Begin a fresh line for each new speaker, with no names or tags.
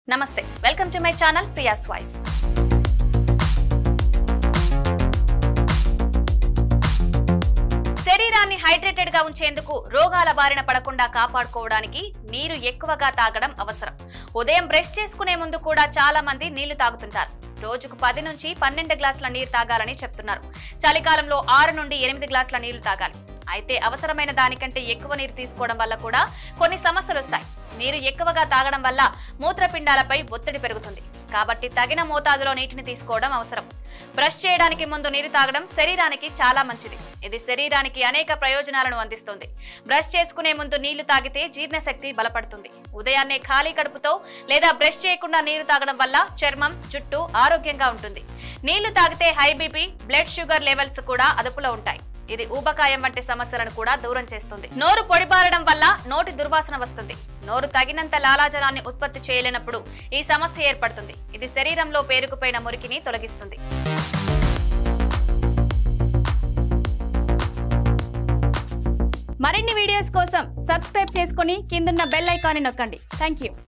నమస్తే welcome to my channel Priya's voice. శరీరాన్ని hydrated గా ఉంచేందుకు రోగాల బారిన పడకుండా కాపాడుకోవడానికి నీరు ఎక్కువగా తాగడం అవసరం. ఉదయం బ్రష్ చేసుకునే ముందు కూడా చాలా మంది నీళ్లు తాగుతుంటారు. రోజుకు 10 నుంచి 12 గ్లాసుల నీరు తాగాలని చెప్తున్నారు. చలికాలంలో 6 నుండి 8 గ్లాసుల నీళ్లు తాగాలి. అయితే అవసరమైన దానికంటే ఎక్కువ నీరు తీసుకోవడం వల్ల కూడా కొన్ని సమస్యలు వస్తాయి. నీరు ఎక్కువగా తాగడం వల్ల మూత్రపిండాలపై ఒత్తిడి పెరుగుతుంది. కాబట్టి తగిన మోతాదులో నీటిని తీసుకోవడం అవసరం. బ్రష్ చేయడానికి ముందు నీరు తాగడం శరీరానికి చాలా మంచిది. ఇది శరీరానికి అనేక ప్రయోజనాలను అందిస్తుంది. బ్రష్ చేసుకునే ముందు నీళ్లు తాగితే జీర్ణశక్తి బలపడుతుంది. ఉదయాన్నే ఖాళీ కడుపుతో లేదా బ్రష్ చేయకుండా నీరు తాగడం వల్ల చర్మం, జుట్టు ఆరోగ్యంగా ఉంటుంది. నీళ్లు తాగితే high BP, blood sugar levels కూడా అదుపులో ఉంటాయి. ఇది ఊబకాయం వంటి సమస్యలను కూడా దూరం చేస్తుంది. నోరు పొడిబారడం వల్ల నోటి దుర్వాసన వస్తుంది. నోరు తగినంత లాలాజలాన్ని ఉత్పత్తి చేయలేనప్పుడు ఈ సమస్య ఏర్పడుతుంది. ఇది శరీరంలో పేరుకుపోయిన మురికిని తొలగిస్తుంది. మరిన్ని వీడియోస్ కోసం సబ్స్క్రైబ్ చేసుకుని కిందున్న బెల్ ఐకాన్ని నొక్కండి. థాంక్యూ.